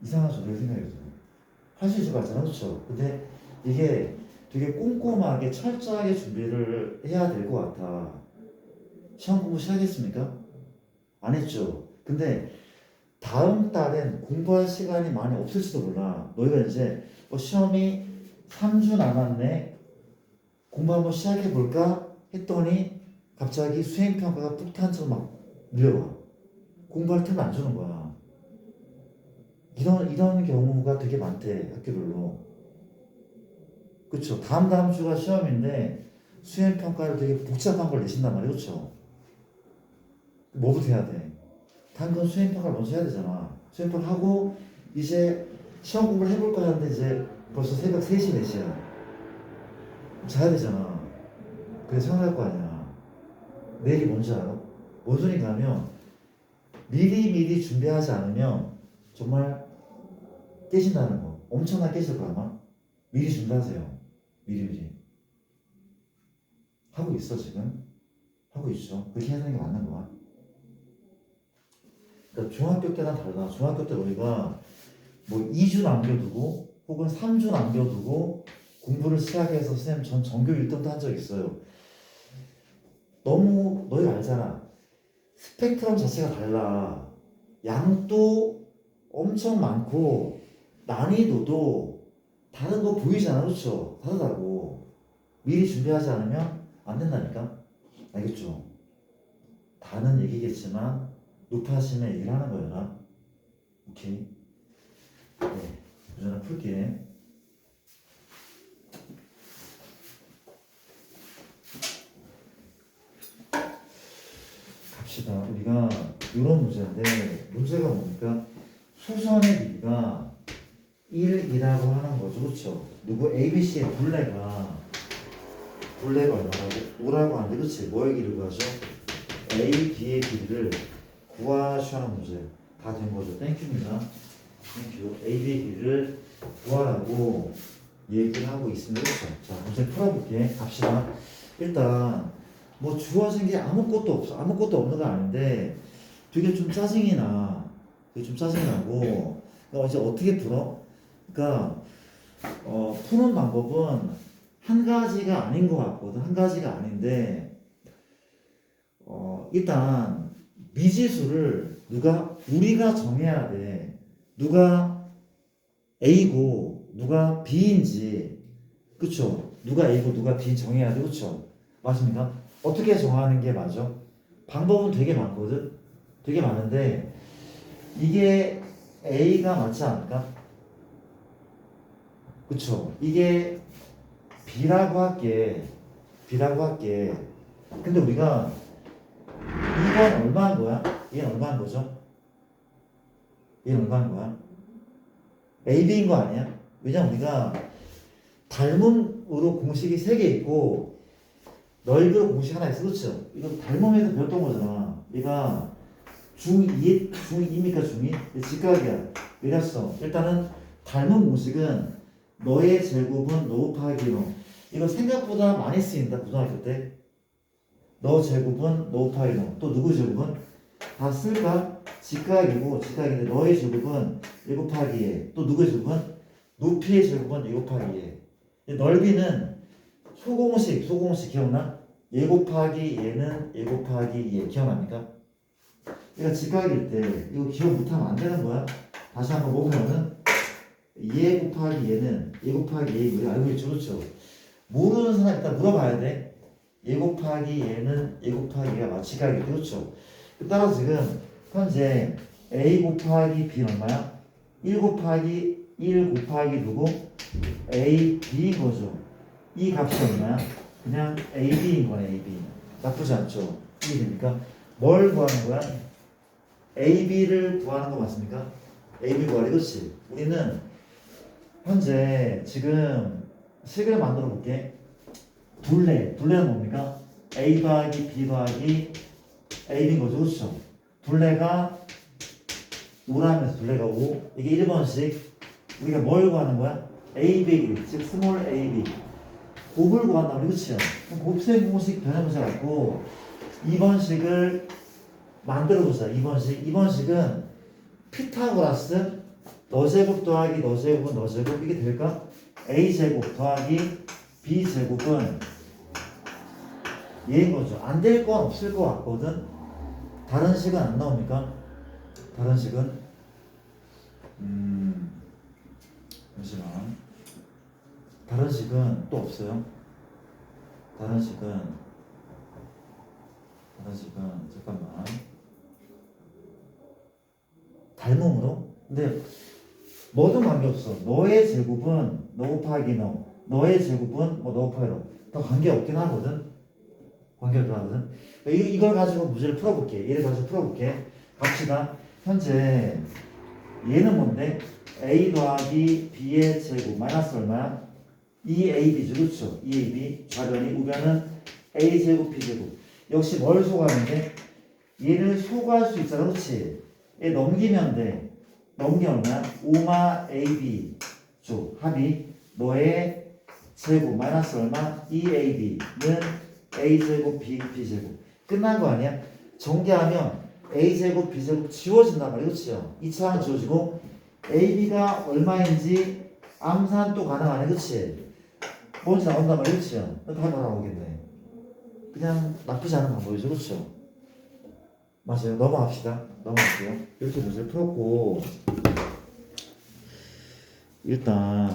이상하죠, 내 생각에도. 할 수 있을 것 같잖아, 그렇죠? 근데 이게 되게 꼼꼼하게 철저하게 준비를 해야 될 것 같아. 시험 공부 시작했습니까? 안 했죠. 근데 다음 달엔 공부할 시간이 많이 없을지도 몰라. 너희가 이제 시험이 3주 남았네. 공부 한번 시작해볼까? 했더니 갑자기 수행평가가 폭탄처럼 막 밀려와. 공부할 틈을 안 주는 거야. 이런 경우가 되게 많대, 학교별로. 그쵸? 다음 주가 시험인데 수행평가를 되게 복잡한 걸 내신단 말이야, 그쵸? 뭐부터 해야 돼? 당근 수행평가를 먼저 해야 되잖아. 수행평가 하고 이제 시험 공부를 해볼까 하는데 이제 벌써 새벽 3시, 4시야. 자야 되잖아. 그래서 생각할 거 아니야. 내일이 뭔지 알아? 뭔 소린가 하면 미리 준비하지 않으면 정말 깨진다는 거. 엄청나게 깨질 거야, 아마. 미리 준비하세요. 미리. 하고 있어, 지금? 하고 있죠. 그렇게 해야 되는 게 맞는 거야. 그러니까 중학교 때랑 달라. 중학교 때 우리가 뭐 2주 남겨두고 혹은 3주 남겨두고 공부를 시작해서 선생님 전 전교 1등도 한 적 있어요. 너무 너희 알잖아. 스펙트럼 자체가 달라. 양도 엄청 많고 난이도도 다른 거 보이잖아, 그렇죠? 다르다고. 미리 준비하지 않으면 안 된다니까. 알겠죠? 다는 얘기겠지만 높아심에 얘기를 하는 거야. 오케이. 네, 문제 하나 풀게. 갑시다. 우리가 이런 문제인데 문제가 뭡니까? 수선의 길이가 1이라고 하는 거죠. 그렇죠? 누구 ABC의 둘레가 얼마라고? 5라고 하는데 그렇지? 뭐의 길이를 구하죠? A, B의 길이를 구하시라는 문제 다 된 거죠. 땡큐입니다. 땡큐. A, B의 길이를 구하라고 얘기를 하고 있습니다. 그렇죠? 자, 문제 풀어볼게. 갑시다. 일단 뭐 주어진 게 아무것도 없어. 아무것도 없는 건 아닌데 되게 좀 짜증이 나. 되게 좀 짜증이 나고 그러니까 이제 어떻게 풀어? 그러니까 푸는 방법은 한 가지가 아닌 것 같거든. 한 가지가 아닌데 일단 미지수를 우리가 정해야 돼. 누가 A고 누가 B인지 그쵸? 누가 A고 누가 B인지 정해야 돼. 그쵸? 맞습니까? 어떻게 정하는 게 맞아? 방법은 되게 많거든. 되게 많은데 이게 A가 맞지 않을까? 그쵸? 이게 B라고 할게. 근데 우리가 이건 얼마인 거야? 얘는 얼마인 거죠? 얘는 얼마인 거야? AB인 거 아니야? 왜냐면 우리가 닮음으로 공식이 3개 있고 넓이로 공식 하나 있어. 그렇죠? 이거 닮음에서 배웠던 거잖아. 얘가 중2입니까 중2? 직각이야. 이랬어. 일단은 닮은 공식은 너의 제곱은 너 곱하기 너. 이거 생각보다 많이 쓰인다 고등학교 때. 너 제곱은 너 곱하기 너. 또 누구 제곱은? 다 쓸까? 직각인데 너의 제곱은 1 곱하기 에. 또 누구의 제곱은? 높이의 제곱은 1 곱하기 에. 넓이는 소공식 기억나? 1 곱하기 얘는 1 곱하기 얘 기억납니까? 그러니까 직각일 때 이거 기억 못하면 안 되는 거야. 다시 한번 보면은 얘 곱하기 얘는 1 곱하기 얘 우리 알고 있죠, 그렇죠? 모르는 사람 일단 물어봐야 돼. 1 곱하기 얘는 1 곱하기 얘가 마치각이 그렇죠? 따라서 지금 현재 A 곱하기 B는 얼마야? 1 곱하기 누구? A, B인 거죠. 이 값이 얼마야? 그냥 A, B인 거네, A, B. 나쁘지 않죠? 이게 됩니까? 뭘 구하는 거야? A, B를 구하는 거 맞습니까? A, B 구하래, 그렇지? 우리는 현재 지금 식을 만들어 볼게. 둘레는 뭡니까? A 더하기 B 더하기 A인 거죠, 그렇죠? 둘레가 5라면서 둘레가 5. 이게 1번씩. 우리가 뭘 구하는 거야? AB, 즉 스몰 AB. 곱을 구한다고, 그렇죠? 곱셈 공식 변해보자 갖고 2번식을 만들어보자. 2번식은 피타고라스 너제곱 더하기 너제곱은 너제곱 이게 될까? A제곱 더하기 B제곱은 얘인 거죠. 안 될 건 없을 것 같거든. 다른 식은 안 나옵니까? 다른 식은 잠시만. 다른 식은 또 없어요. 다른 식은 잠깐만. 닮음으로? 근데 뭐든 관계없어. 너의 제곱은 너 곱하기 너의 제곱은 뭐 너 곱하기 너. 더 관계없긴 하거든. 이걸 가지고 문제를 풀어볼게. 얘를 가지고 풀어볼게. 갑시다. 현재 얘는 뭔데? A 더하기 B의 제곱 마이너스 얼마야? 2AB죠. 그렇죠? 2AB 좌변이 우변은 A제곱 B제곱. 역시 뭘 소구하는데? 얘를 소구할 수 있잖아. 그렇지? 얘 넘기면 돼. 넘기면 얼마야? 5마 AB 죠. 합이 너의 제곱 마이너스 얼마? 2AB는 A제곱 B제곱. 끝난 거 아니야? 전개하면 A제곱 B제곱 지워진단 말이야. 그렇죠? 2차는 지워지고 AB가 얼마인지 암산 또 가능하네. 그렇지? 뭔지 나온단 말이야. 그렇죠? 다 나오겠네. 그냥 나쁘지 않은 방법이죠. 그렇죠? 맞아요. 넘어갈게요. 이렇게 문제를 풀었고 일단